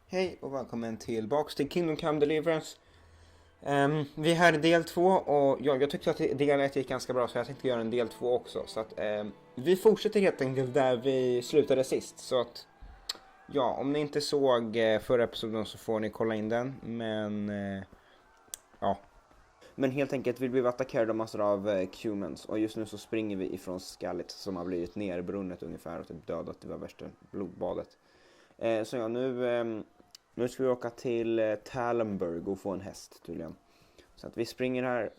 Hej och välkommen tillbaks till Kingdom Come Deliverance. Vi är här i del 2 och jag tyckte att del 1 gick ganska bra, så jag tänkte göra en del 2 också. Så att vi fortsätter helt enkelt där vi slutade sist. Så att ja, om ni inte såg förra episoden så får ni kolla in den. Men ja. Men helt enkelt vill vi attackera massor av humans. Och just nu så springer vi ifrån skallet som har blivit nerbrunnet ungefär och typ dödat. Det var värsta blodbadet. Så ja, nu ska vi åka till Tallenburg och få en häst tydligen. Så att vi springer här.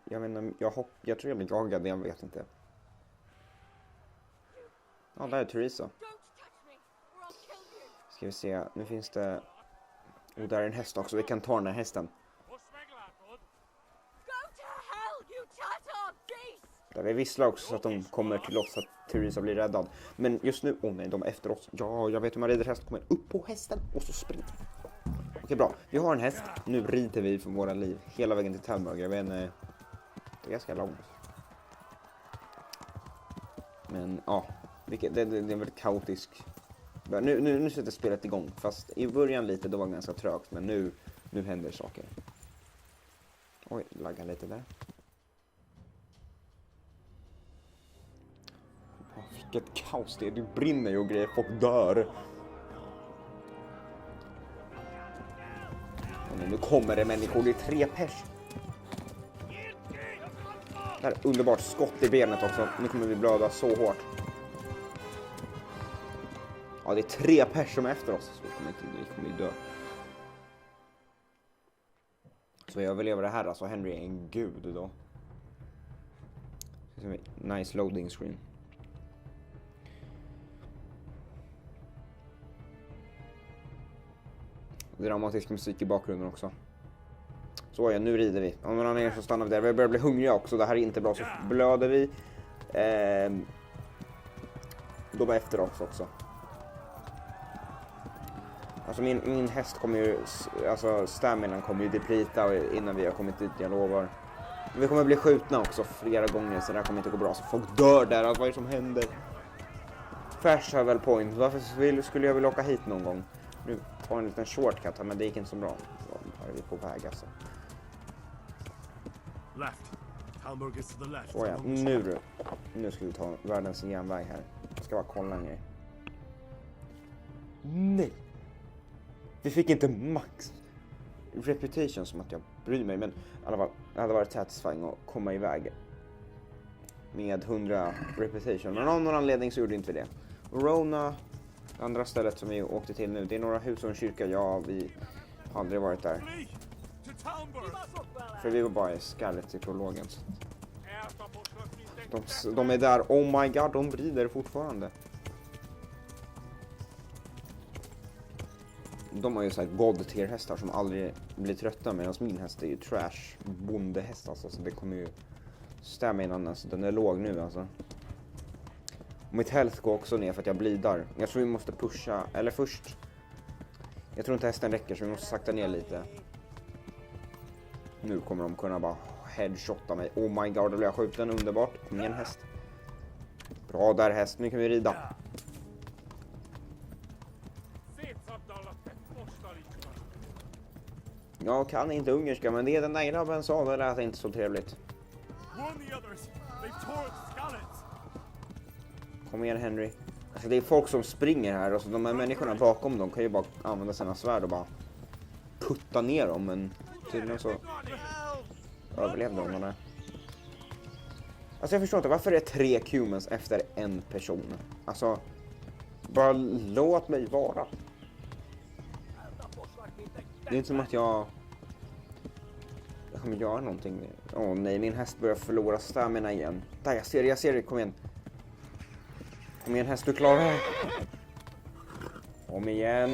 Jag vet inte, jag tror jag blir jagad, jag vet inte. Ja, där är Theresa. Ska vi se, nu finns det... Och där är en häst också, vi kan ta den här hästen. Där vi visslar också så att de kommer till oss, så att Theresa blir räddad. Men just nu, nej, de är efter oss. Ja, jag vet hur man rider häst. Kommer upp på hästen och så springer. Okej, bra. Vi har en häst. Nu rider vi för våra liv hela vägen till Tallenburg. Jag vet inte, det är ganska långt. Men ja, det är en väldigt kaotisk. Nu sätter spelet igång. Fast i början lite, då var det ganska trögt. Men nu händer saker. Oj, laggar lite där. Vilket kaos det är. Det brinner ju och grejer. Folk dör. Och nu kommer det människor. Det är 3 pers. Det här är underbart. Skott i benet också. Nu kommer vi blöda så hårt. Ja, det är 3 pers som är efter oss. Så vi kommer dö. Så jag överlever det här. Alltså Henry är en gud då. Nice loading screen. Dramatisk musik i bakgrunden också. Så ja, nu rider vi. Om någon annan så stannar vi där. Vi börjar bli hungriga också. Det här är inte bra, så blöder vi. Då var efter oss också. Alltså min häst kommer ju... Alltså staminan kommer ju deplita innan vi har kommit dit, jag lovar. Vi kommer bli skjutna också flera gånger, så det här kommer inte gå bra. Så folk dör där, vad är det som händer? Färs har väl point. Varför skulle jag vilja åka hit någon gång? Nu tar en liten shortcut här, men det gick inte så bra. Då är vi på väg alltså. Så ja, nu ska vi ta världens järnväg här. Jag ska bara kolla en grej. Nej! Vi fick inte max reputation, som att jag bryr mig. Men i alla fall, det hade varit satisfying att komma iväg med 100 reputation. Men av någon anledning så gjorde inte vi det. Rona, andra stället som vi åkte till nu, det är några hus och en kyrka. Ja, vi har aldrig varit där. För vi var bara i skallet i prologen. De är där, oh my god, de brider fortfarande. De har ju så här god tier hästar som aldrig blir trötta, medan min häst är ju trash bondehäst alltså, så det kommer ju stämma innan, alltså den är låg nu alltså. Och mitt health går också ner för att jag blidar. Jag tror vi måste pusha, eller först, jag tror inte hästen räcker så vi måste sakta ner lite. Nu kommer de kunna bara headshotta mig. Oh my god, då blir jag skjuten, underbart. Kom igen häst. Bra där häst, nu kan vi rida. Jag kan inte ungerska, men det är den där grabben sa, det lät inte så trevligt. Kom igen Henry. Alltså det är folk som springer här, och så de här människorna bakom dem kan ju bara använda sina svärd och bara kutta ner dem, men tydligen så överlevde de där. Alltså jag förstår inte, varför är det 3 humans efter en person? Alltså, bara låt mig vara. Det är inte som att jag kommer göra någonting. Åh nej, min häst börjar förlora stamina igen. Där, jag ser det, kom igen. Kom igen häst, du klarar det. Kom igen.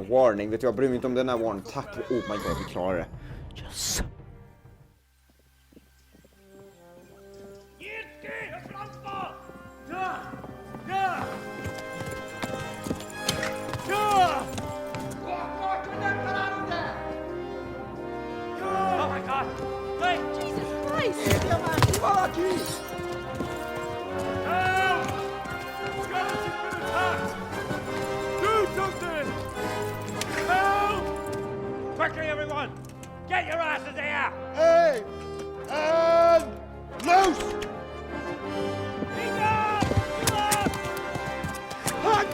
Warning, vet du, jag bryr mig inte om den här warning. Tack, oh my god, vi klarar det. Yes.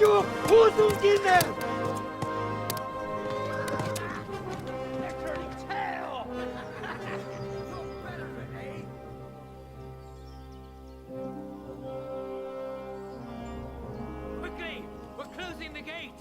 you 호둥기네! They're turning tail! You're better than, eh? Quickly! We're closing the gate!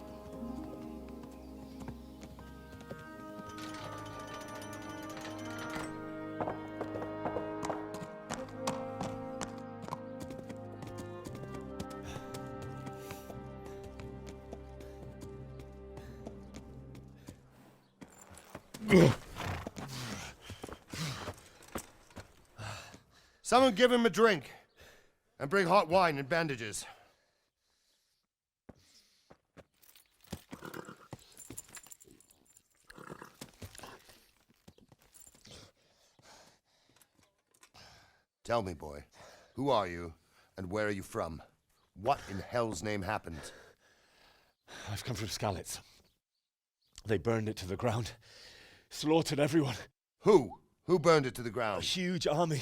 Someone give him a drink. And bring hot wine and bandages. Tell me, boy, who are you and where are you from? What in hell's name happened? I've come from Skalitz. They burned it to the ground. Slaughtered everyone. Who? Who burned it to the A ground? huge army.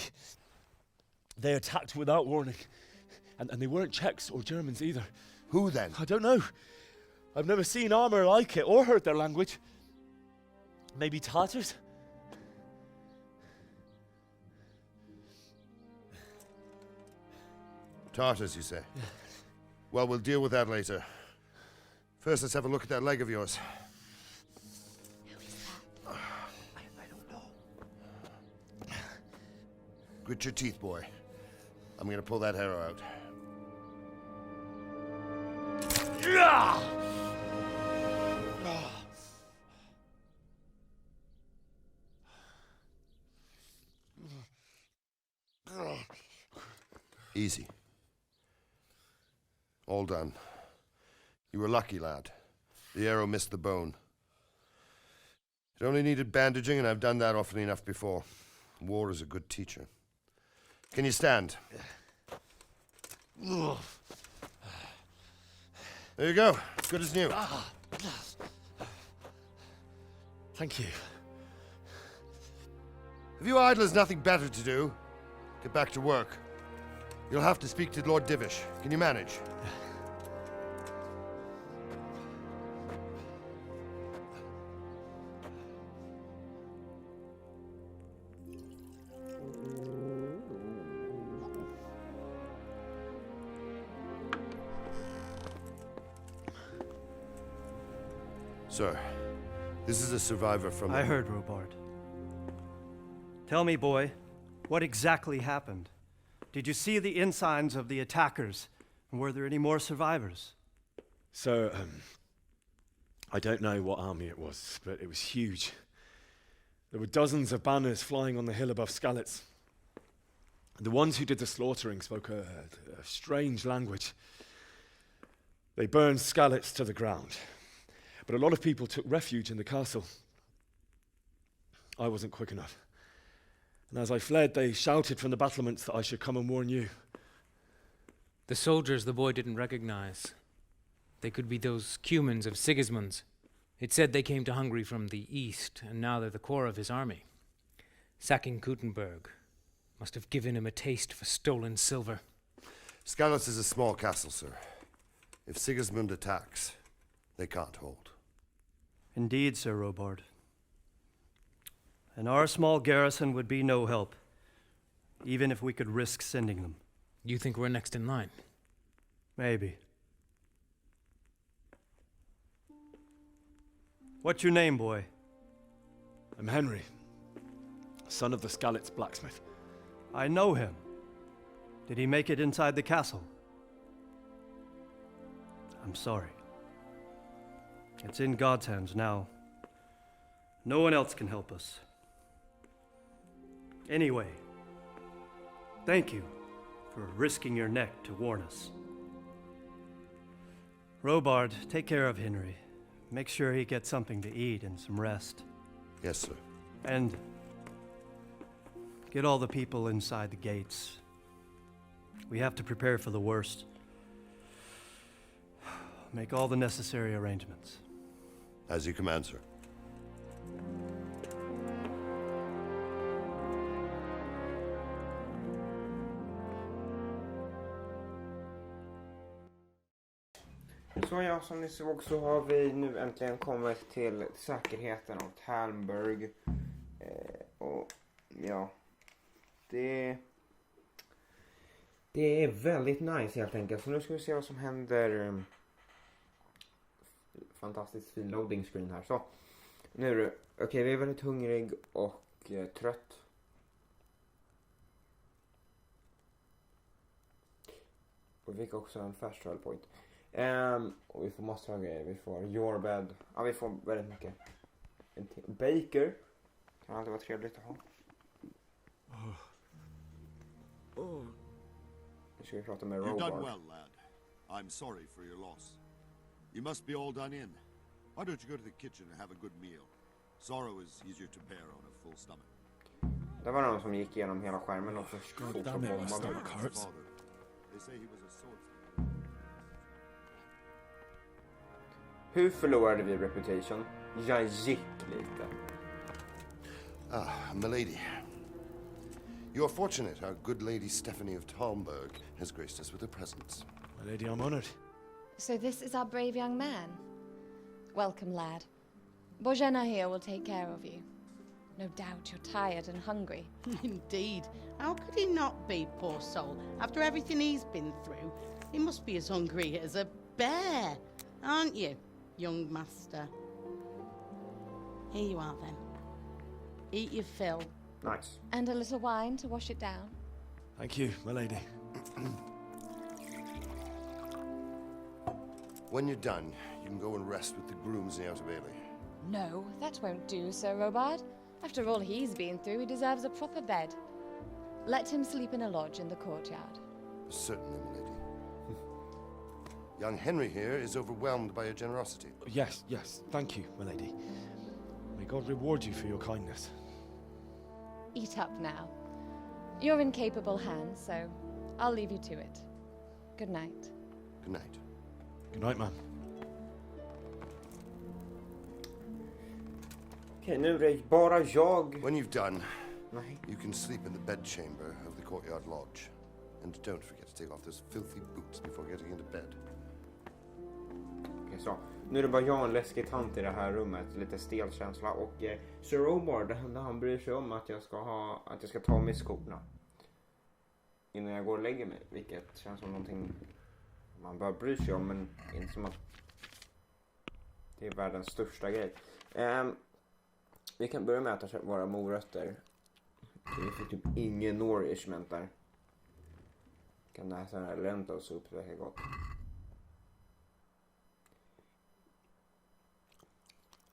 They attacked without warning. And they weren't Czechs or Germans either. Who then? I don't know. I've never seen armor like it or heard their language. Maybe Tatars? Tartars, you say? Well, we'll deal with that later. First, let's have a look at that leg of yours. I don't know. Grit your teeth, boy. I'm gonna pull that arrow out. Easy. All done. You were lucky, lad. The arrow missed the bone. It only needed bandaging, and I've done that often enough before. War is a good teacher. Can you stand? There you go. Good as new. Thank you. If you idlers nothing better to do, get back to work. You'll have to speak to Lord Divish. Can you manage? Sir, this is a survivor from... I heard, Robard. Tell me, boy, what exactly happened? Did you see the ensigns of the attackers? And were there any more survivors? So, I don't know what army it was, but it was huge. There were dozens of banners flying on the hill above Skalitz. The ones who did the slaughtering spoke a strange language. They burned Skalitz to the ground. But a lot of people took refuge in the castle. I wasn't quick enough. And as I fled, they shouted from the battlements that I should come and warn you. The soldiers the boy didn't recognize. They could be those Cumans of Sigismund's. It said they came to Hungary from the east, and now they're the core of his army. Sacking Gutenberg must have given him a taste for stolen silver. Skalitz is a small castle, sir. If Sigismund attacks, they can't hold. Indeed, Sir Robard. And our small garrison would be no help, even if we could risk sending them. You think we're next in line? Maybe. What's your name, boy? I'm Henry, son of the Skalitz blacksmith. I know him. Did he make it inside the castle? I'm sorry. It's in God's hands now. No one else can help us. Anyway, thank you for risking your neck to warn us. Robard, take care of Henry. Make sure he gets something to eat and some rest. Yes, sir. And get all the people inside the gates. We have to prepare for the worst. Make all the necessary arrangements. As you command, sir. Så ja, som ni såg så har vi nu äntligen kommit till säkerheten av Talmberg. Och ja, det är väldigt nice helt enkelt. Så nu ska vi se vad som händer. Fantastiskt fin loading screen här. Så, nu är det, okej, vi är väldigt hungrig och trött. Och vi fick också en fast travel point. Och vi får massor av grejer. Vi får your bed. Ja, vi får väldigt mycket. Baker. Kan alltid vara trevligt att ha. Nu ska vi prata med You've done Robart. well, lad. I'm sorry for your loss. You must be all done in. Why don't you go to the kitchen and have a good meal? Sorrow is easier to bear on a full stomach. Det var någon som gick igenom hela skärmen och förstod God så damn it, my bombade. stomach hurts. Father. They say he was a swordsman. Hur förlorade vi reputation? Jag gick lite. Ah, milady. You are fortunate our good lady Stephanie of Talmberg has graced us with her presence. My lady, I'm honored. So this is our brave young man. Welcome, lad. Bojana here will take care of you. No doubt you're tired and hungry. Indeed. How could he not be, poor soul? After everything he's been through, he must be as hungry as a bear, aren't you, young master? Here you are, then. Eat your fill. Nice. And a little wine to wash it down. Thank you, my lady. When you're done, you can go and rest with the grooms in the Outer Bailey. No, that won't do, Sir Robard. After all he's been through, he deserves a proper bed. Let him sleep in a lodge in the courtyard. Certainly, milady. Young Henry here is overwhelmed by your generosity. Yes, yes, thank you, my lady. May God reward you for your kindness. Eat up now. You're in capable hands, so I'll leave you to it. Good night. Good night. Good night, man. Okej, nu är det bara jag. When you've done, Nej. you can sleep in the bedchamber of the courtyard lodge. And don't forget to take off those filthy boots before getting into bed. Okej, så. Nu är det bara jag och en läskig tant i det här rummet. Lite stel känsla. Och Sir Robard, det enda han bryr sig om att jag ska ta mig skorna. Innan jag går och lägger mig. Vilket känns som någonting man bör bry sig om. Men inte som att det är världens största grej. Vi kan börja med att äta våra morötter. Vi får typ ingen nourishment där. Kan äta den här lentil soup, det verkar gott.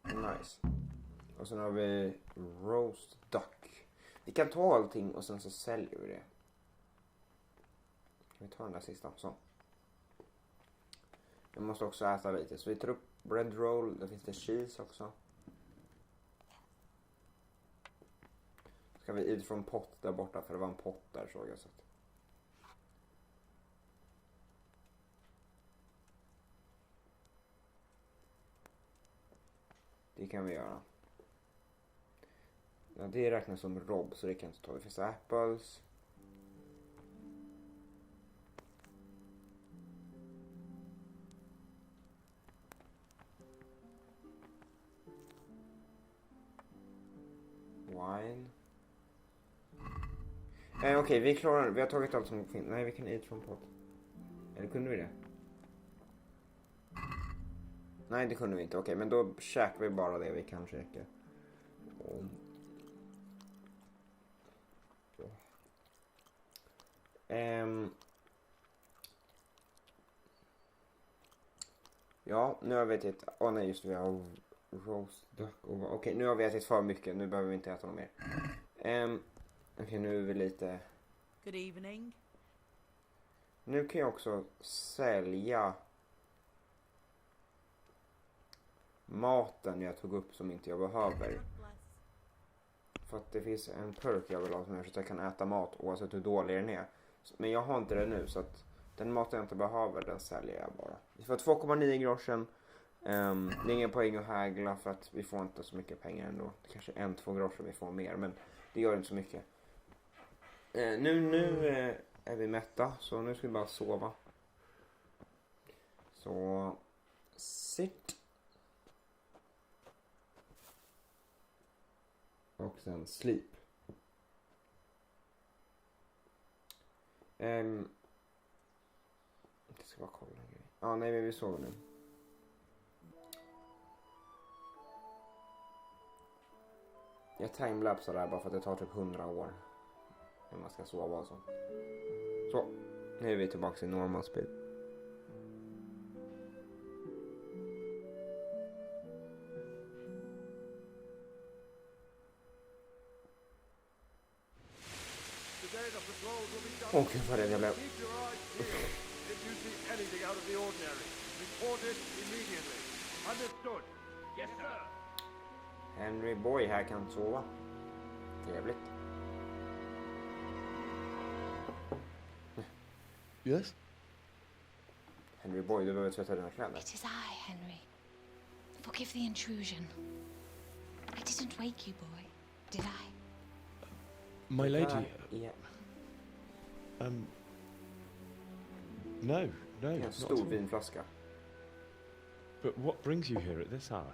Nice. Och sen har vi roast duck. Vi kan ta allting och sen så säljer vi det. Kan vi ta den där sista så. Vi måste också äta lite. Så vi tar upp bread roll. Där finns det cheese också. Ska vi eat från pot där borta, för det var en pot där såg jag så att. Det kan vi göra. Ja, det räknas som robb så det kan inte ta. Det finns apples. Wine. Okej, vi klarar. Vi har tagit allt som finns. Nej, vi kan eat från pot. Eller kunde vi det? Nej, det kunde vi inte. Okej, men då käkar vi bara det vi kan käka. Ja, nu har vi ätit. Nej, just det, vi har roast duck. Okej, nu har vi ätit för mycket. Nu behöver vi inte äta något mer. Okej, nu är vi lite. Good evening. Nu kan jag också sälja maten jag tog upp som inte jag behöver. För att det finns en perk jag vill ha som gör så att jag kan äta mat oavsett hur dålig den är. Men jag har inte det nu så att den maten jag inte behöver den säljer jag bara. Vi får 2,9 groschen. Det är ingen poäng att hägla för att vi får inte så mycket pengar ändå. Det kanske är 1-2 groschen vi får mer men det gör inte så mycket. Nu är vi mätta så nu ska vi bara sova. Så Sit. Och sen sleep. Jag ska bara kolla en grej. Ja, nej, men vi såg nu. Jag timelapsar där bara för att det tar typ 100 år. När man ska sova och så. Så, nu är vi tillbaka i normal speed. Åh gud vad rädd jag blev. Keep your eyes peeled. If you see anything out of the ordinary, report it immediately. Understood? Yes, sir. Henry Boy här kan sova. Trevligt. Yes? Henry Boy, du behöver tvätta dina kläder. It is I, Henry. Forgive the intrusion. I didn't wake you, boy, did I? My lady. Ja, No, no. en Not at stor all. vinflaska. But what brings you here at this hour?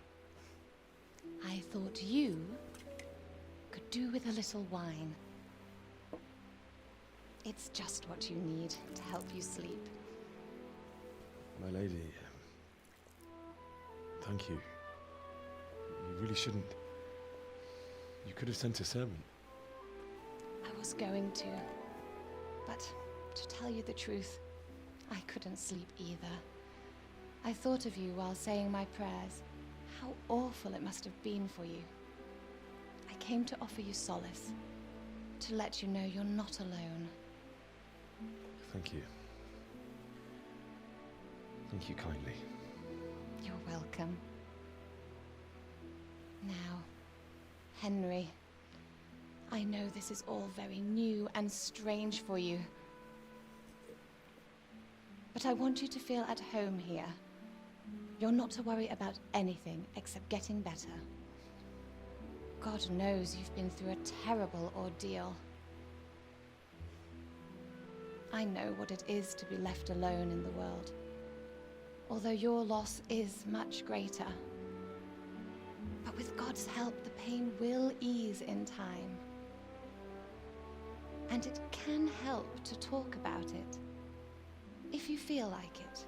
I thought you could do with a little wine. It's just what you need to help you sleep. My lady, thank you. You really shouldn't. You could have sent a servant. I was going to, but to tell you the truth, I couldn't sleep either. I thought of you while saying my prayers. How awful it must have been for you. I came to offer you solace, to let you know you're not alone. Thank you. Thank you kindly. You're welcome. Now, Henry, I know this is all very new and strange for you. But I want you to feel at home here. You're not to worry about anything except getting better. God knows you've been through a terrible ordeal. I know what it is to be left alone in the world, although your loss is much greater. But with God's help, the pain will ease in time. And it can help to talk about it, if you feel like it.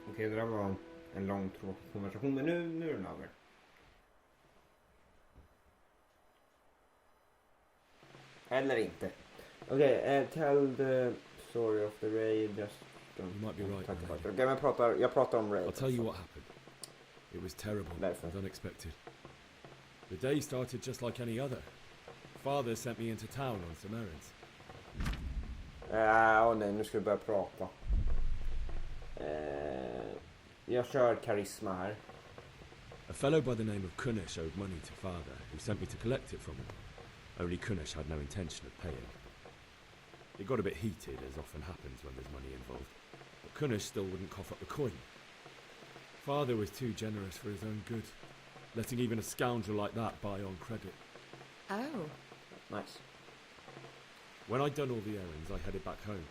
Okej, det där var en lång tråkig konversation, men nu är den över. Eller inte. Okej, tell the story of the raid. Just don't You might be right, talk my about lady. it. Okej, men jag pratar om raid. I'll tell you what happened. It was terrible Därför. and unexpected. The day started just like any other. Father sent me into town on some errands. Nej, nu ska vi börja prata. Jag kör karisma här. A fellow by the name of Kunish owed money to father, who sent me to collect it from him. Only Kunish had no intention of paying. It got a bit heated, as often happens when there's money involved, but Kunish still wouldn't cough up the coin. Father was too generous for his own good, letting even a scoundrel like that buy on credit. Oh. Nice. When I'd done all the errands, I headed back home.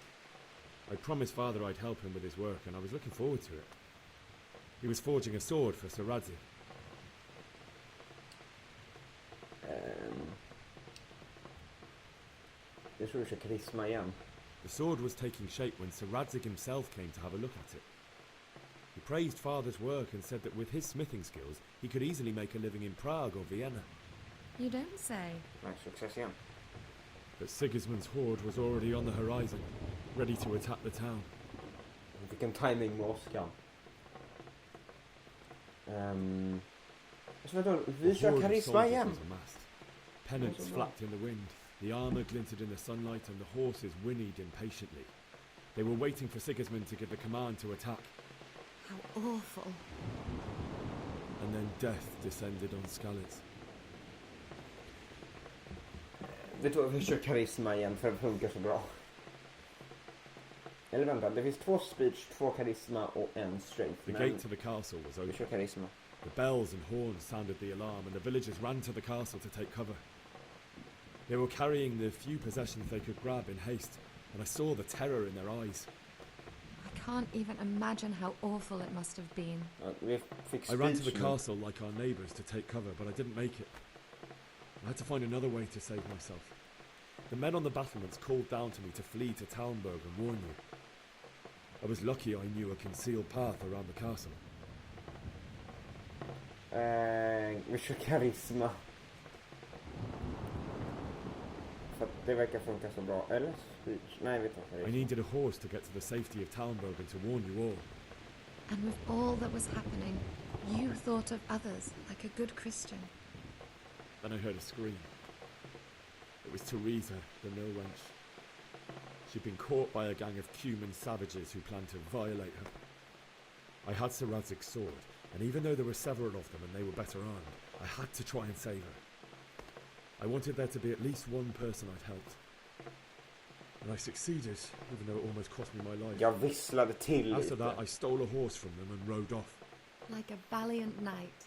I promised father I'd help him with his work, and I was looking forward to it. He was forging a sword for Sir Radzi. Jag tror du kör karisma igen. The sword was taking shape when Sir Radzig himself came to have a look at it. He praised father's work and said that with his smithing skills, he could easily make a living in Prague or Vienna. You don't say. Nice, success igen. But Sigismund's horde was already on the horizon, ready to attack the town. Vilken timing med Oskar. Så vänta, vi The kör horde of karisma soldiers igen. was amassed. Pennants flapped in the wind, the armour glinted in the sunlight, and the horses whinnied impatiently. They were waiting for Sigismund to give the command to attack, How awful. and then death descended on Skalitz. Vet du vad, vi kör karisma igen för det funkar så bra. Eller vänta, det finns 2 speech, 2 karisma och 1 strength. The Men gate to the castle was vi open. kör karisma. The bells and horns sounded the alarm, and the villagers ran to the castle to take cover. They were carrying the few possessions they could grab in haste, and I saw the terror in their eyes. I can't even imagine how awful it must have been. Ja, vi fick I ran to the speech nu. castle like our neighbours to take cover, but I didn't make it. I had to find another way to save myself. The men on the battlements called down to me to flee to Talmberg and warn you. I was lucky I knew a concealed path around the castle. Vi kör karisma. För att det verkar funka så bra. Eller speech? Nej, vi tar I karisma. needed a horse to get to the safety of Talmberg and to warn you all. And with all that was happening, you thought of others like a good Christian. Then I heard a scream. It was Teresa, the mill wench. She'd been caught by a gang of Cuman savages who planned to violate her. I had Sir Radzig's sword, and even though there were several of them and they were better armed, I had to try and save her. I wanted there to be at least one person I'd helped. And I succeeded, even though it almost cost me my life. Jag visslade till After lite. that, I stole a horse from them and rode off. Like a valiant knight.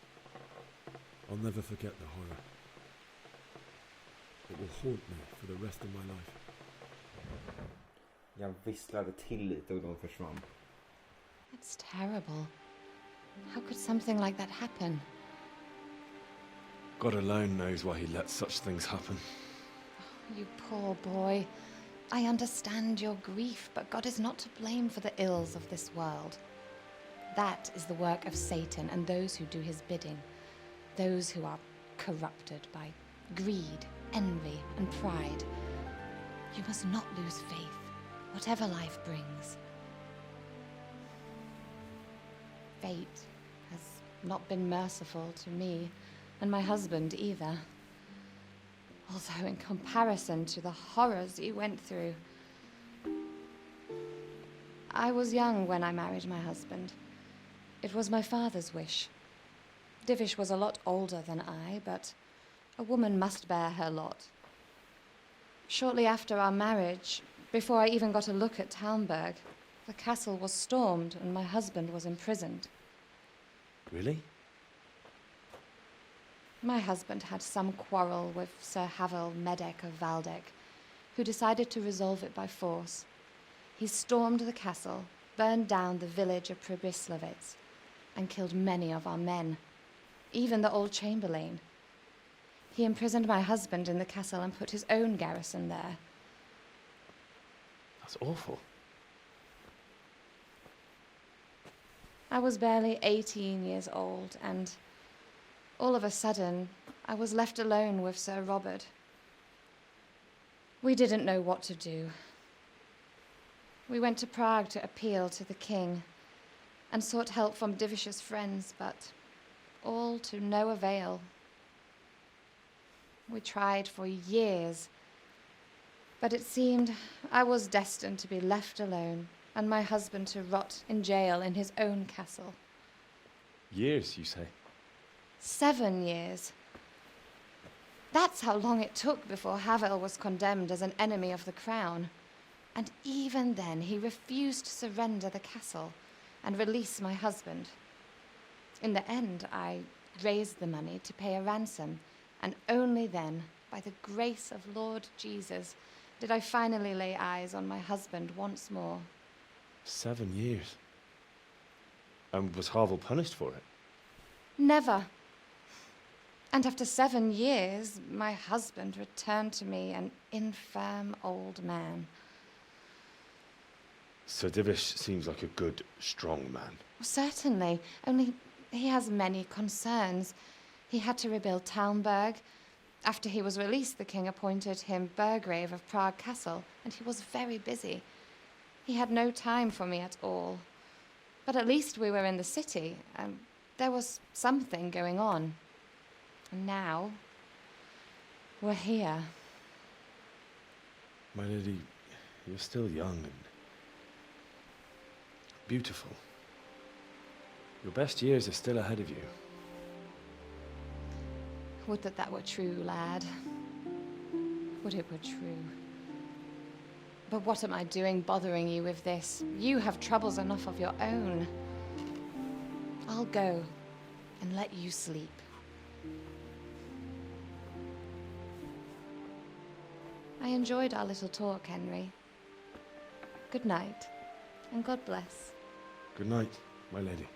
I'll never forget the horror. It will haunt me for the rest of my life. Jag visslade till lite och de försvann. That's terrible. How could something like that happen? God alone knows why he lets such things happen. You poor boy. I understand your grief, but God is not to blame for the ills of this world. That is the work of Satan and those who do his bidding. Those who are corrupted by greed, envy, and pride. You must not lose faith, whatever life brings. Fate has not been merciful to me, and my husband either. Although in comparison to the horrors you went through. I was young when I married my husband. It was my father's wish. Divish was a lot older than I, but a woman must bear her lot. Shortly after our marriage, before I even got a look at Talmberg, the castle was stormed and my husband was imprisoned. Really? My husband had some quarrel with Sir Havel Medek of Valdek, who decided to resolve it by force. He stormed the castle, burned down the village of Pribyslavitz, and killed many of our men, even the old chamberlain. He imprisoned my husband in the castle and put his own garrison there. That's awful. I was barely 18 years old, and all of a sudden, I was left alone with Sir Robert. We didn't know what to do. We went to Prague to appeal to the king and sought help from Divish's friends, but all to no avail. We tried for years, but it seemed I was destined to be left alone and my husband to rot in jail in his own castle. Years, you say? 7 years. That's how long it took before Havel was condemned as an enemy of the crown. And even then, he refused to surrender the castle and release my husband. In the end, I raised the money to pay a ransom, and only then, by the grace of Lord Jesus, did I finally lay eyes on my husband once more. 7 years. And was Havel punished for it? Never. And after 7 years, my husband returned to me an infirm old man. Sir Divish seems like a good, strong man. Certainly, only he has many concerns. He had to rebuild Talmberg. After he was released, the king appointed him Burgrave of Prague Castle, and he was very busy. He had no time for me at all. But at least we were in the city, and there was something going on. And now, we're here. My lady, you're still young and beautiful. Your best years are still ahead of you. Would that that were true, lad. Would it were true. But what am I doing bothering you with this? You have troubles enough of your own. I'll go and let you sleep. I enjoyed our little talk, Henry. Good night, And God bless. Good night, my lady.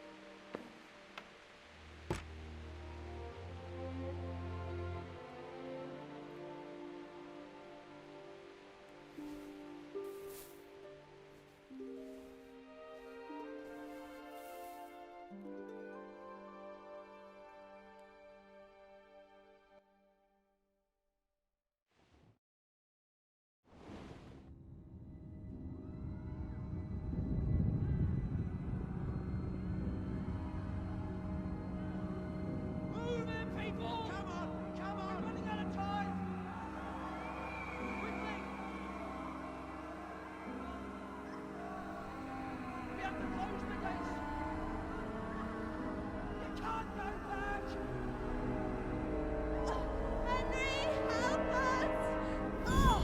Move in, people! Come on! Come on! We're running out of time! Quickly! We have to close the gates! You can't go back! Henry, help us! Oh!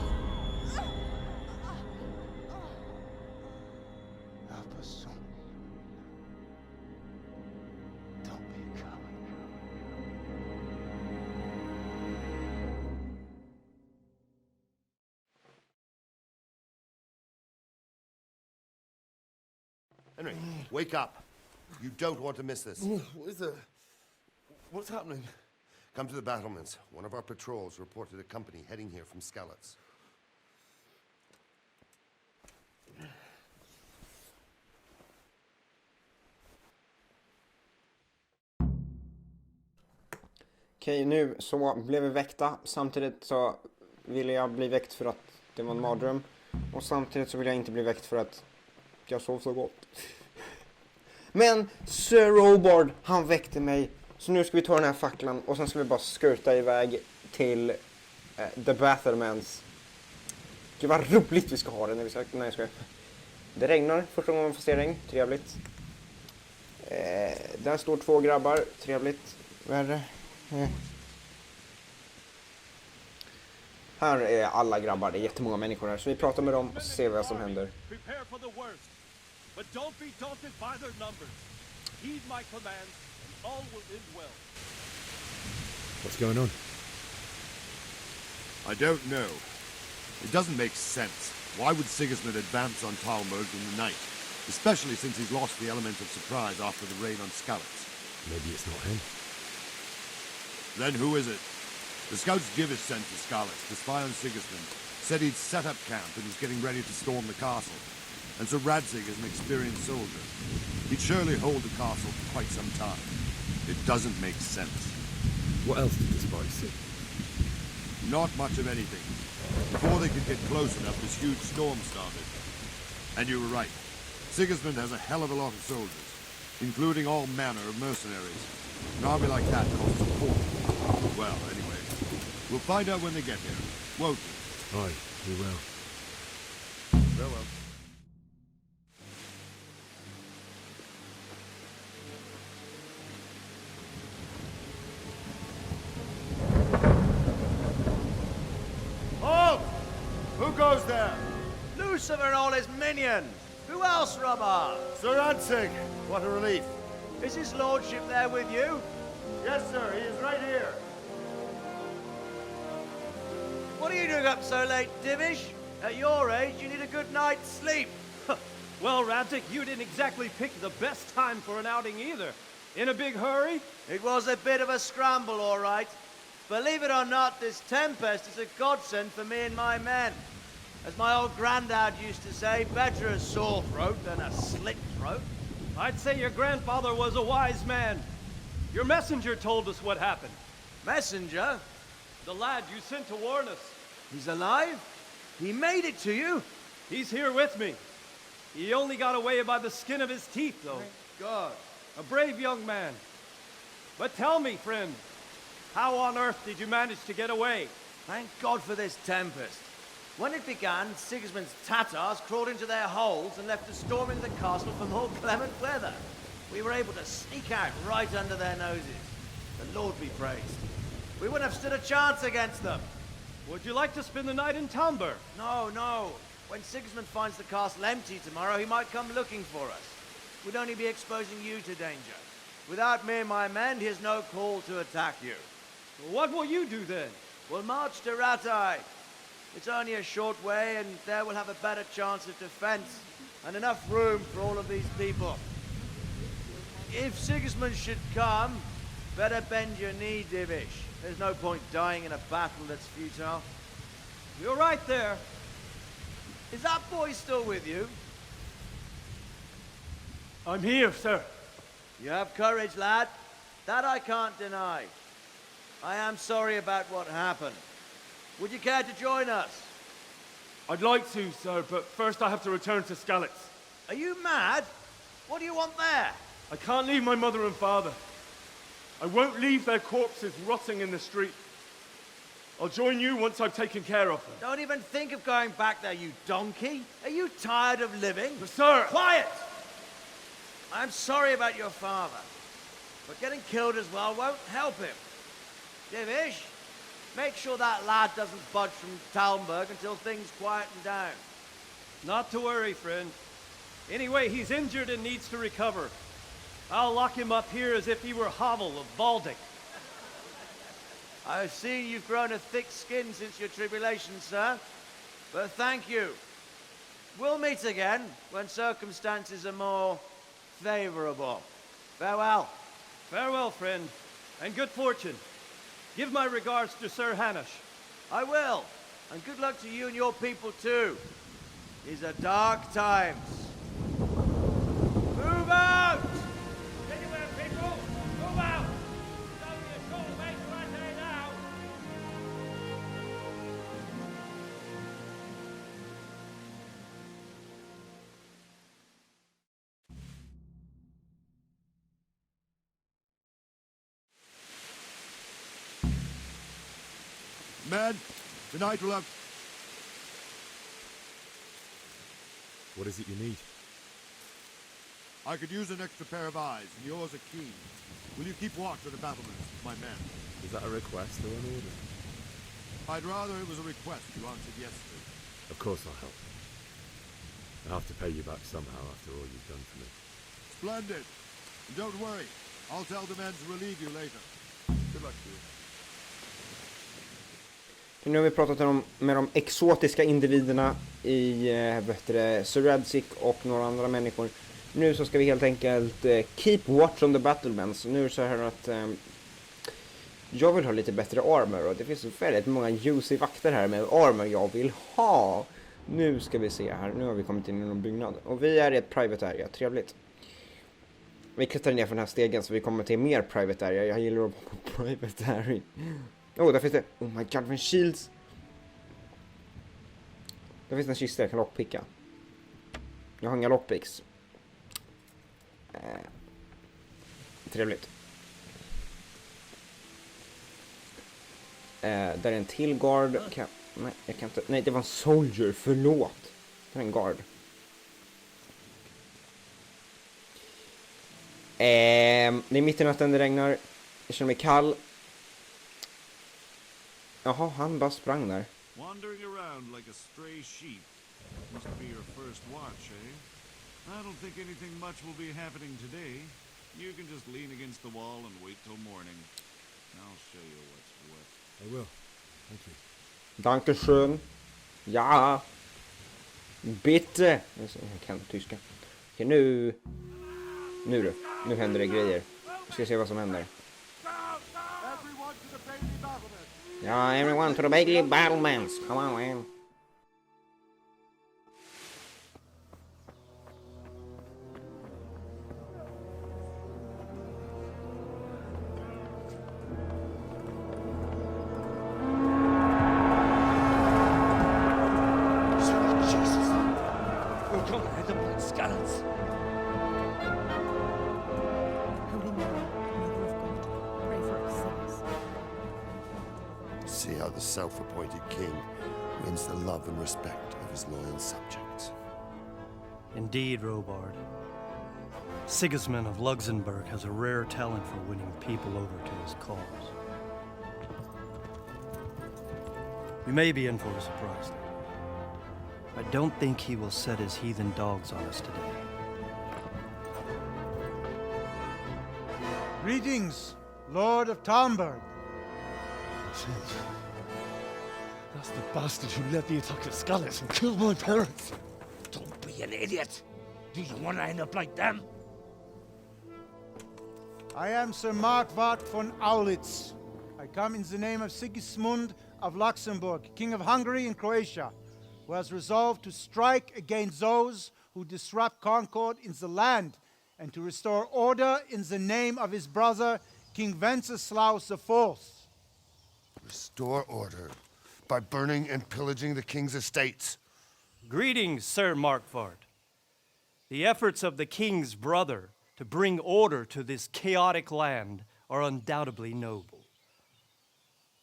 Help us, son. Don't be a coward. Henry, wake up. You don't want to miss this. What is it? What's happening? Come to the battlements. One of our patrols reported a company heading here from Skalitz. Okej, nu så blev vi väckta. Samtidigt så ville jag bli väckt för att det var en mardröm. Och samtidigt så vill jag inte bli väckt för att jag sov så gott. Men Sir Robard, han väckte mig. Så nu ska vi ta den här facklan och sen ska vi bara skurta iväg till The Bathermans. Gud vad roligt vi ska ha det när vi ska... Nej, jag ska... Det regnar, första gången man får se regn. Trevligt. Där står 2 grabbar. Trevligt. Värre. Här är alla grabbar, det är jättemånga människor här. Så vi pratar med dem och ser vad som händer. Prepare for the worst, but don't be daunted by their numbers. Heed my commands, and all will end well. What's going on? I don't know. It doesn't make sense. Why would Sigismund advance on Talmberg in the night? Especially since he's lost the element of surprise after the raid on Skalitz. Maybe it's not him. Then who is it? The scouts Givis sent to Skalitz to spy on Sigismund said he'd set up camp and was getting ready to storm the castle. And so Radzig is an experienced soldier. He'd surely hold the castle for quite some time. It doesn't make sense. What else did the spies see? Not much of anything. Before they could get close enough, this huge storm started. And you were right. Sigismund has a hell of a lot of soldiers, including all manner of mercenaries. An army like that costs a fortune. Well, anyway, we'll find out when they get here, won't we? Aye, we will. Farewell. Halt! Who goes there? Lucifer and all his minions! Who else, Robert? Sir Ansig. What a relief. Is his lordship there with you? Yes, sir. He is right here. What are you doing up so late, Divish? At your age, you need a good night's sleep. Well, Radzik, you didn't exactly pick the best time for an outing either. In a big hurry? It was a bit of a scramble, all right. Believe it or not, this tempest is a godsend for me and my men. As my old granddad used to say, better a sore throat than a slit throat. I'd say your grandfather was a wise man. Your messenger told us what happened. Messenger? The lad you sent to warn us. He's alive? He made it to you? He's here with me. He only got away by the skin of his teeth, though. Thank God. A brave young man. But tell me, friend, how on earth did you manage to get away? Thank God for this tempest. When it began, Sigismund's Tatars crawled into their holes and left us storming the castle for more clement weather. We were able to sneak out right under their noses. The Lord be praised. We wouldn't have stood a chance against them. Would you like to spend the night in Talmberg? No, no. When Sigismund finds the castle empty tomorrow, he might come looking for us. We'd only be exposing you to danger. Without me and my men, he has no call to attack you. What will you do then? We'll march to Ratai. It's only a short way, and there we'll have a better chance of defense. and enough room for all of these people. If Sigismund should come, better bend your knee, Divish. There's no point dying in a battle that's futile. You're right there. Is that boy still with you? I'm here, sir. You have courage, lad. That I can't deny. I am sorry about what happened. Would you care to join us? I'd like to, sir, but first I have to return to Skalitz. Are you mad? What do you want there? I can't leave my mother and father. I won't leave their corpses rotting in the street. I'll join you once I've taken care of them. Don't even think of going back there, you donkey. Are you tired of living? But sir! Quiet! I'm sorry about your father, but getting killed as well won't help him. Divish, make sure that lad doesn't budge from Talmberg until things quieten down. Not to worry, friend. Anyway, he's injured and needs to recover. I'll lock him up here as if he were Havel of Baldic. I've seen you've grown a thick skin since your tribulation, sir. But thank you. We'll meet again when circumstances are more favorable. Farewell. Farewell, friend, and good fortune. Give my regards to Sir Hanush. I will. And good luck to you and your people, too. These are dark times. Move out! Anywhere, people! Move out! It's only a short way to Athe now! Men, tonight we'll have... What is it you need? I could use an extra pair of eyes, and yours are keen. Will you keep watch of the battlements, my men? Is that a request or an order? I'd rather it was a request you answered yes to. Of course I'll help. I have to pay you back somehow after all you've done for me. Splendid. And don't worry, I'll tell the men to relieve you later. Good luck to you. Nu har vi pratat med de exotiska individerna i Sir Radzik och några andra människor. Nu så ska vi helt enkelt keep watch on the battlements. Nu är det så här att jag vill ha lite bättre armor och det finns väldigt många juicy vakter här med armor jag vill ha. Nu ska vi se här. Nu har vi kommit in i någon byggnad och vi är i ett private area. Trevligt. Vi klättrar ner för den här stegen så vi kommer till mer private area. Jag gillar att vara på private area. Där finns det. Oh my god, med shields. Där finns en kista jag kan lockpicka. Jag har inga lockpicks. Trevligt. Där är en till guard. Nej, jag kan inte. Nej, det var en soldier. Förlåt. Det är en guard. Det är mitt i natten, det regnar. Jag känner mig kall. Jaha, han bara sprang där. Wandering around like a stray sheep. Must be your first watch, eh? I don't think anything much will be happening today. You can just lean against the wall and wait till morning. I'll show you what's what. I will. Thank you. Dankeschön. Ja. Bitte. Jag kan tyska. Okej, nu du. Nu händer det grejer. Vi ska se vad som händer. Ja, everyone to the Bailey battlements. Come on, man. See how the self-appointed king wins the love and respect of his loyal subjects. Indeed, Robard. Sigismund of Luxembourg has a rare talent for winning people over to his cause. We may be in for a surprise. I don't think he will set his heathen dogs on us today. Greetings, Lord of Talmberg. That's the bastard who led the attack at Skalitz and killed my parents. Don't be an idiot. Do you want to end up like them? I am Sir Markvart von Aulitz. I come in the name of Sigismund of Luxembourg, King of Hungary and Croatia, who has resolved to strike against those who disrupt concord in the land and to restore order in the name of his brother, King Wenceslaus IV. Restore order by burning and pillaging the king's estates. Greetings, Sir Markvart. The efforts of the king's brother to bring order to this chaotic land are undoubtedly noble.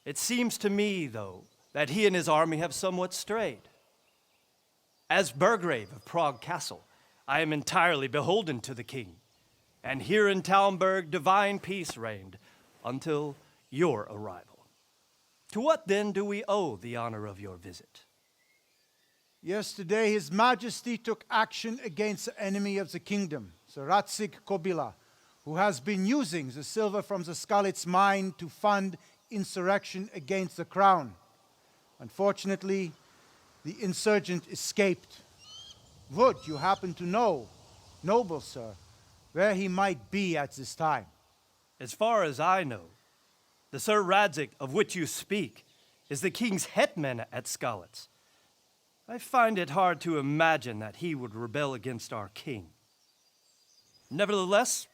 It seems to me, though, that he and his army have somewhat strayed. As Burgrave of Prague Castle, I am entirely beholden to the king, and here in Talmberg divine peace reigned until your arrival. To what then do we owe the honor of your visit? Yesterday, His Majesty took action against the enemy of the kingdom, Sir Radzig Kobyla, who has been using the silver from the Skalitz mine to fund insurrection against the crown. Unfortunately, the insurgent escaped. Would you happen to know, noble sir, where he might be at this time? As far as I know, the Sir Radzig of which you speak is the king's hetman at Skalitz. I find it hard to imagine that he would rebel against our king. Nevertheless,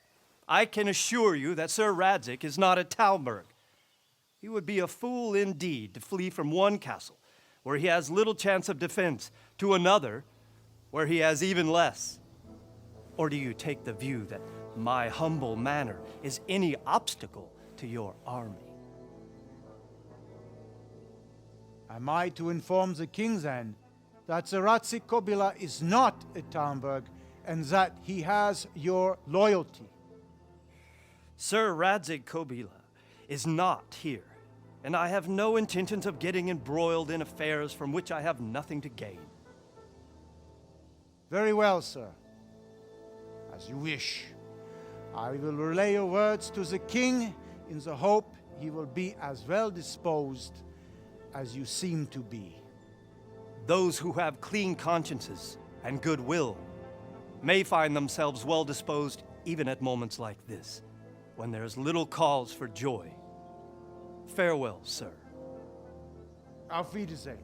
I can assure you that Sir Radzig is not at Talmberg. He would be a fool indeed to flee from one castle, where he has little chance of defense, to another, where he has even less. Or do you take the view that my humble manner is any obstacle to your army? Am I to inform the king then that Sir Radzig Kobyla is not at Talmberg and that he has your loyalty? Sir Radzig Kobyla is not here, and I have no intentions of getting embroiled in affairs from which I have nothing to gain. Very well, sir. As you wish. I will relay your words to the king in the hope he will be as well disposed as you seem to be. Those who have clean consciences and goodwill may find themselves well disposed even at moments like this, when there is little cause for joy. Farewell, sir. Auf Wiedersehen.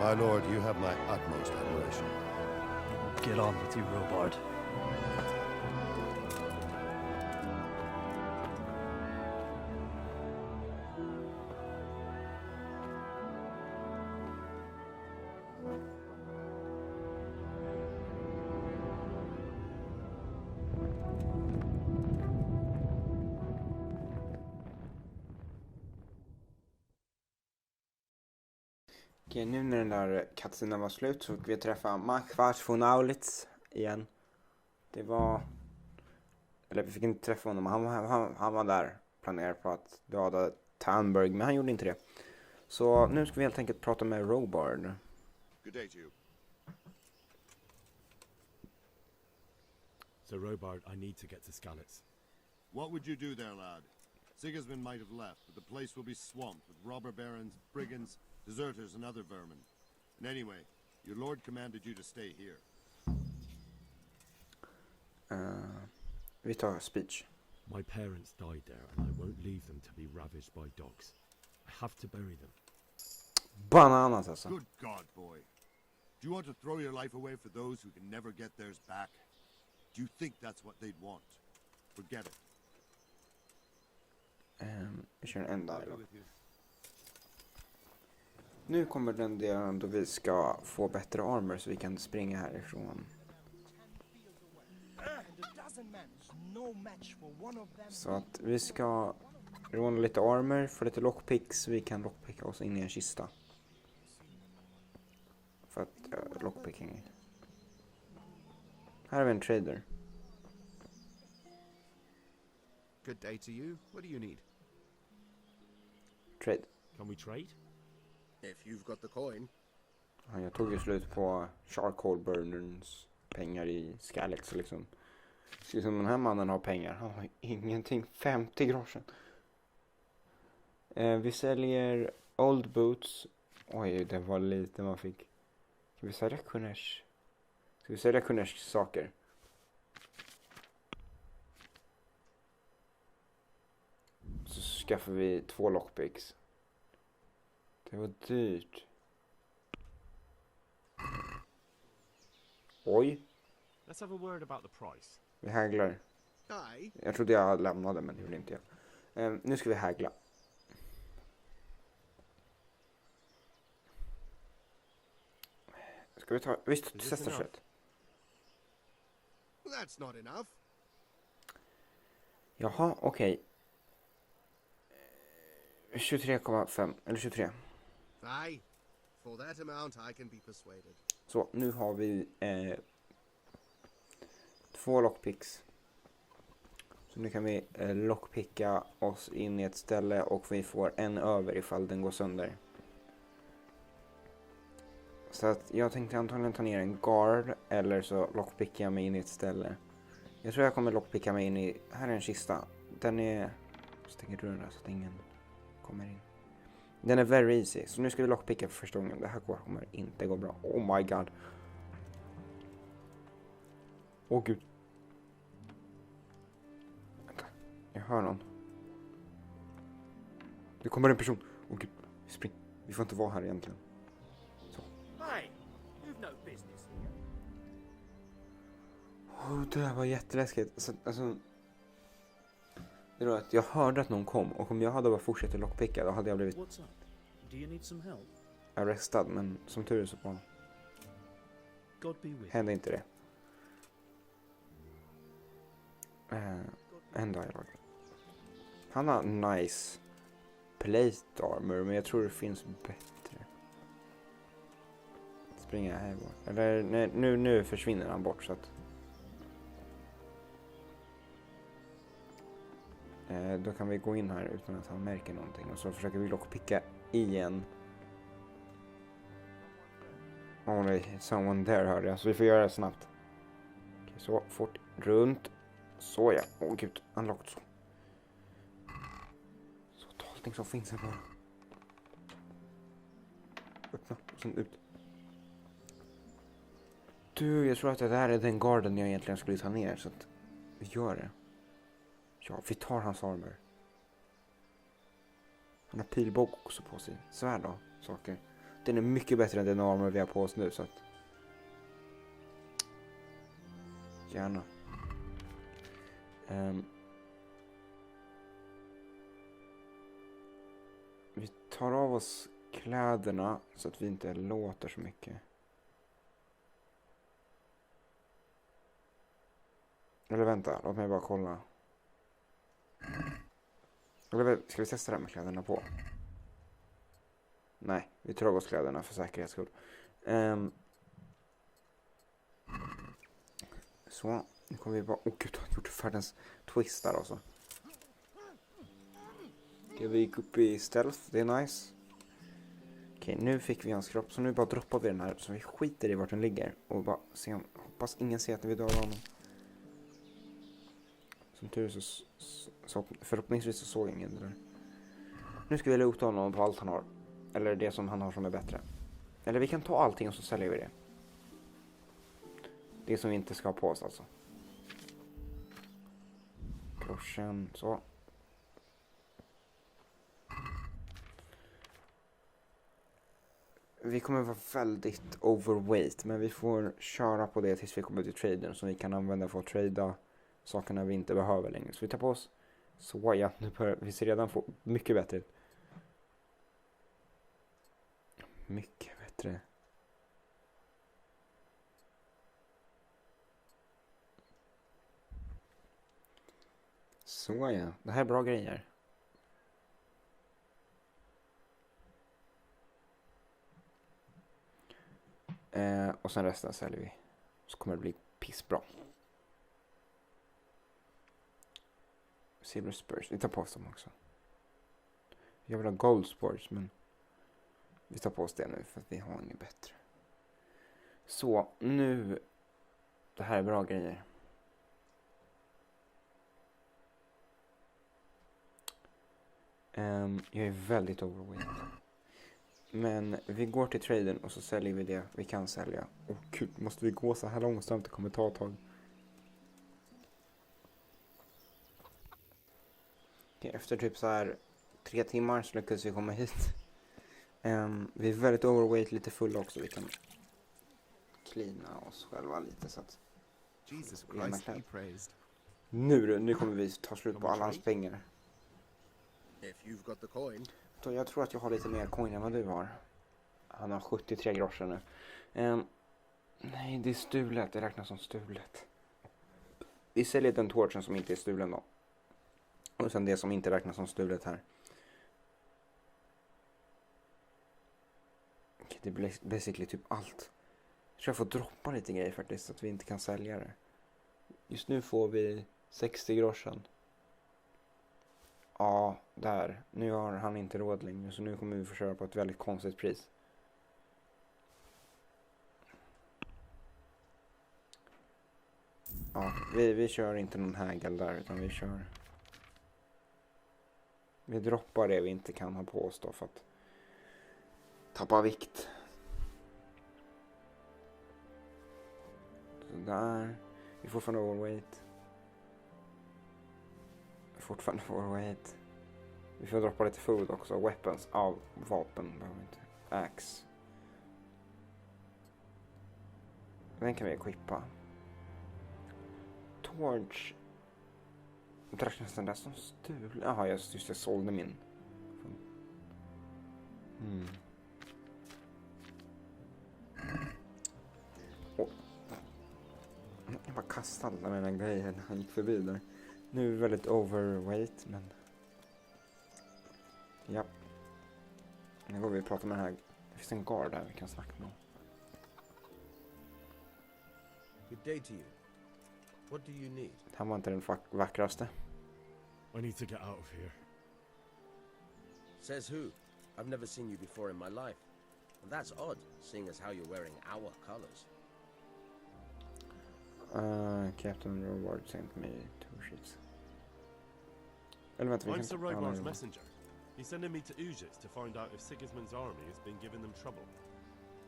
My lord, you have my utmost admiration. Get on with you, Robard. Okej, nu när den där cutscenen var slut så fick vi träffa Markvart von Aulitz igen. Det var... Eller vi fick inte träffa honom, han var där planerad på att döda Talmberg, men han gjorde inte det. Så nu ska vi helt enkelt prata med Robard. Good day to you. So, Robard, I need to get to Skalitz. What would you do there, lad? Sigismund might have left, but the place will be swamped with robber barons, brigands, deserters, and other vermin. And anyway, your lord commanded you to stay here. Vi tar speech. My parents died there, and I won't leave them to be ravaged by dogs. I have to bury them. Bananas alltså. Good God, boy. Do you want to throw your life away for those who can never get theirs back? Do you think that's what they'd want? Forget it. Vi kör en dag. Nu kommer den delen då vi ska få bättre armor så vi kan springa härifrån. And a dozen men Så att vi ska råna lite armor, få lite lockpicks. Vi kan lockpicka oss in i en kista. För att lockpicking. Här har vi en trader. Good day to you. What do you need? Trade. Can we trade? If you've got the coin. Ja, jag tog ju slut på charcoal burners pengar i Skallets liksom. Ser som den här mannen har pengar. Han har ingenting. 50 groschen. Vi säljer old boots. Oj, det var lite man fick. Ska vi sälja Kunners? Ska vi sälja Kunners saker? Så skaffar vi 2 lockpicks. Det var dyrt. Oj. Let's have a word about the price. Vi häglar. Aye. Jag trodde jag lämnade, men det gjorde inte jag. Nu ska vi hägla. Ska vi ta... Visst, testa kött. That's not enough. Jaha, okej. 23,5 eller 23. Aye. For that amount I can be persuaded. Så, nu har vi 2 lockpicks. Så nu kan vi lockpicka oss in i ett ställe och vi får en över ifall den går sönder. Så att jag tänkte antagligen ta ner en guard eller så lockpickar jag mig in i ett ställe. Jag tror jag kommer lockpicka mig in i... Här är en kista. Den är... Stänger dörren där så att ingen kommer in. Den är very easy. Så nu ska vi lockpicka för första gången. Det här kommer inte gå bra. Oh my god. Åh gud. Vänta. Jag hör någon. Det kommer en person. Åh gud. Spring. Vi får inte vara här egentligen. Så. Hey, you've no business here. Det här var jätteläskigt. Alltså... Det var att jag hörde att någon kom. Och om jag hade bara fortsatt lockpicka då hade jag blivit... What's up? Do you need some help? Arrestad, men som tur är så bara... God be with Hände inte det. En dialog. Han har nice plate armor, men jag tror det finns bättre. Springa här bort. Eller nej, nu försvinner han bort så att... Då kan vi gå in här utan att han märker någonting. Och så försöker vi lockpicka igen. Oh nej, someone there hörde jag. Så vi får göra det snabbt. Okej, så fort runt. Så ja. Åh gud, unlocked så. Så ta allting som finns här bara. Öppna och sen ut. Du, jag tror att det där är den garden jag egentligen skulle ta ner. Så att vi gör det. Ja, vi tar hans armor. Han har pilbåge också på sig. Svärd då, saker. Den är mycket bättre än den armor vi har på oss nu, så att... Gärna. Vi tar av oss kläderna så att vi inte låter så mycket. Eller vänta, låt mig bara kolla. Eller ska vi testa det här med kläderna på? Nej, vi tar av oss kläderna för säkerhets skull. Så, nu kommer vi bara... Åh gud, jag har gjort världens twist där alltså. Okej, vi gick upp i stealth, det är nice. Okej, nu fick vi hans kropp, så nu bara droppar vi den här. Så vi skiter i vart den ligger. Och bara se om... Hoppas ingen ser att vi dör honom. Som tur så förhoppningsvis så såg ingen det där. Nu ska vi loota honom på allt han har. Eller det som han har som är bättre. Eller vi kan ta allting och så säljer vi det. Det som vi inte ska ha på oss alltså. Groschen, så. Vi kommer vara väldigt overweight. Men vi får köra på det tills vi kommer till traden. Som vi kan använda för att trada sakerna vi inte behöver längre. Så vi tar på oss. Så ja, nu börjar vi ser redan få mycket bättre. Mycket bättre. Så ja, det här är bra grejer. Och sen resten säljer vi. Så kommer det bli pissbra. Silver Spurs, vi tar på oss dem också. Jag vill ha Gold Spurs, men vi tar på oss det nu för att vi har inget bättre. Så, nu. Det här är bra grejer. Jag är väldigt overweight. Men vi går till traden och så säljer vi det vi kan sälja. Och gud, måste vi gå så här långsamt? Det kommer ta ett tag. Efter typ så här 3 timmar så lyckas vi komma hit. Vi är väldigt overweight, lite fulla också. Vi kan cleana oss själva lite så att Jesus Christ be praised. Nu kommer vi ta slut på alla hans pengar. If you've got the coin. Så jag tror att jag har lite mer coin än vad du har. Han har 73 groschen nu. Nej, det är stulet. Det räknas som stulet. Vi säljer den torchen som inte är stulen då. Och sen det som inte räknas som stulet här. Okej, det blir basically typ allt. Jag tror jag får droppa lite grejer faktiskt så att vi inte kan sälja det. Just nu får vi 60 groschen. Ja, där. Nu har han inte råd längre så nu kommer vi få köra på ett väldigt konstigt pris. Ja, vi kör inte någon hägel där utan vi droppar det vi inte kan ha på oss då för att tappa vikt. Så där. Vi får fortfarande overweight. Vi får droppa lite food också. Weapons. Ja, vapen behöver inte. Axe. Den kan vi equippa. Torch. Drack nästan där som stul. Jaha, jag sålde min. Oh. Jag bara kastade alla mina grejer när han gick förbi där. Nu är vi väldigt overweight, men... Ja. Nu går vi och pratar med den här. Det finns en guard där vi kan snacka med. Good day to you. What do you need? Han var inte den vackraste. I need to get out of here. Says who? I've never seen you before in my life. And that's odd, seeing as how you're wearing our colors. Captain Reward sent me 2 sheets. Eller vänta, I'm Sir Robar's messenger. He's sending me to Ujits to find out if Sigismund's army has been giving them trouble.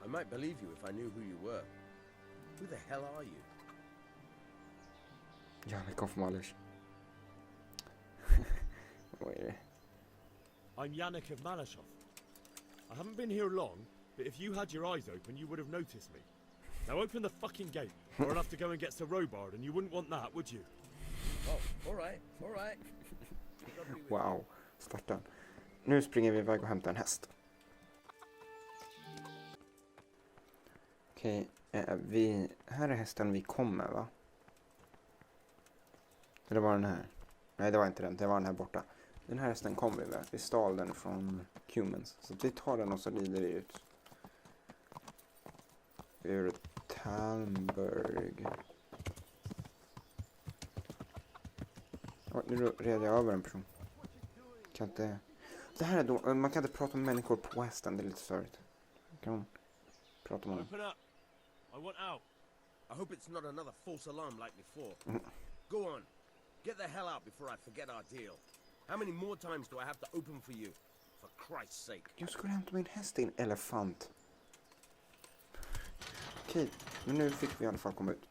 I might believe you if I knew who you were. Who the hell are you? Janek of Malish. Vad är det? I'm Yannick of Malashov. I haven't been here long, but if you had your eyes open, you would have noticed me. Now open the fucking gate, or I'll have to go and get Sir Robard, and you wouldn't want that, would you? Oh, all right. Wow, starta. Nu springer vi iväg och hämtar en häst. Okej, här är hästen vi kommer, va? Eller var den här? Nej, det var inte den. Det var den här borta. Den här hästen kom vi med. Vi stal den från Humans. Så vi tar den och så rider vi ut. Ur Talmberg. Nu red jag över en person. Kan inte... Det här är då... Man kan inte prata med människor på hästen. Det är lite störigt. Kan man prata med dem. Open up. I want out. I hope it's not another false alarm like before. Go on. Get the hell out before I forget our deal. How many more times do I have to open for you? For Christ's sake. Jag skulle hämta min häst i en elefant. Okej, men nu fick vi i alla fall komma ut.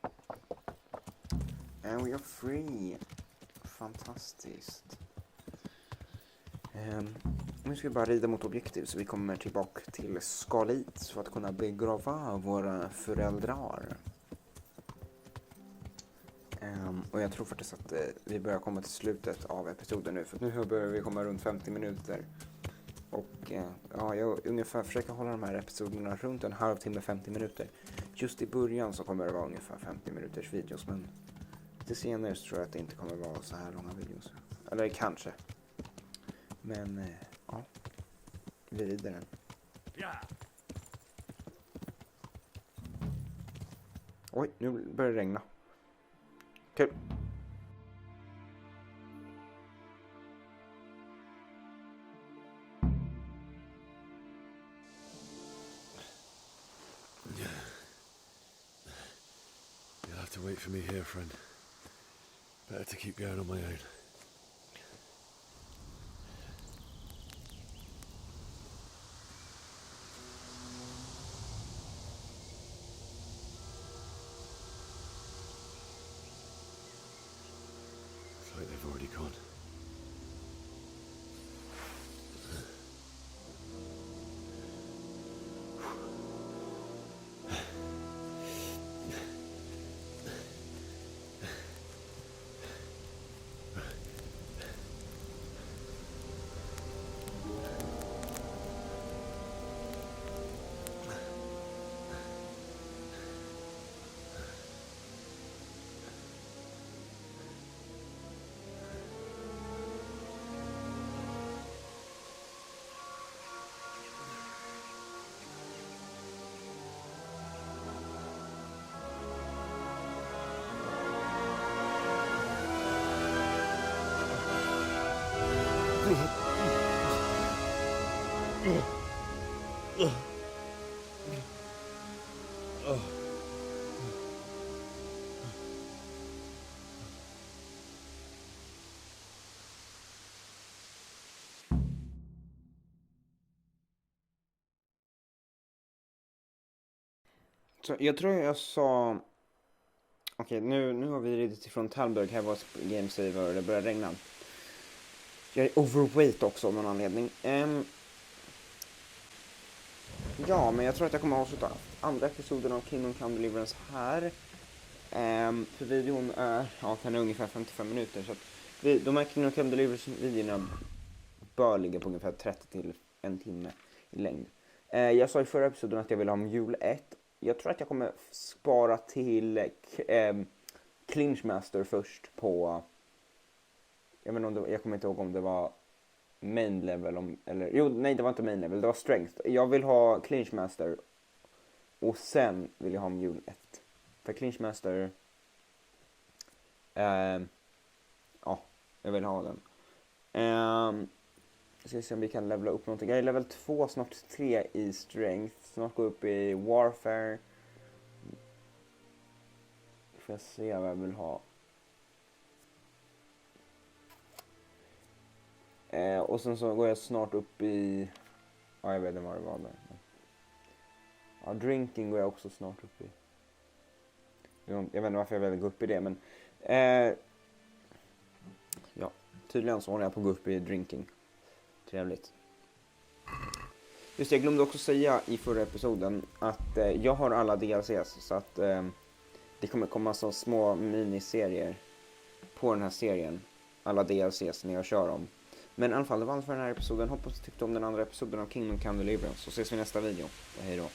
And we are free. Fantastiskt. Nu ska vi bara rida mot objektiv så vi kommer tillbaka till Skalit för att kunna begrava våra föräldrar. Och jag tror faktiskt att vi börjar komma till slutet av episoden nu. För nu börjar vi komma runt 50 minuter. Och ja, jag ungefär försöker hålla de här episoderna runt en halvtimme, 50 minuter. Just i början så kommer det vara ungefär 50 minuters videos. Men lite senare så tror jag att det inte kommer vara så här långa videos. Eller kanske. Men, ja. Vi rider den. Oj, nu börjar det regna. Kul. You'll have to wait for me here, friend. Better to keep going on my own. Looks like they've already gone. Så jag tror jag sa... Okej, nu har vi ridit ifrån Talberg. Här var Game Saver och det börjar regna. Jag är overweight också av någon anledning. Ja, men jag tror att jag kommer att avsluta andra episoden av Kingdom Come Deliverance här. För videon är, den är ungefär 55 minuter. Så att de här Kingdom Come Deliverance-videorna bör ligga på ungefär 30 till en timme i längd. Jag sa i förra episoden att jag vill ha Mule 1. Jag tror att jag kommer spara till Clinchmaster först på... Jag kommer inte ihåg om det var main level det var inte main level, det var strength. Jag vill ha Clinchmaster och sen vill jag ha Mule 1. För Clinchmaster jag vill ha den. Ska se om vi kan levela upp någonting. Jag är level 2, snart 3 i strength. Snart gå upp i warfare. Får jag se vad jag vill ha. Och sen så går jag snart upp i... jag vet inte vad det var där. Drinking går jag också snart upp i. Jag vet inte varför jag vill gå upp i det, men... tydligen så håller jag på att gå upp i drinking. Trevligt. Just jag glömde också säga i förra episoden att jag har alla DLCs, så att det kommer komma så små miniserier på den här serien. Alla DLCs när jag kör dem. Men i alla fall, det var allt för den här episoden. Hoppas du tyckte om den andra episoden av Kingdom Come Deliverance. Så ses vi i nästa video. Och hej då.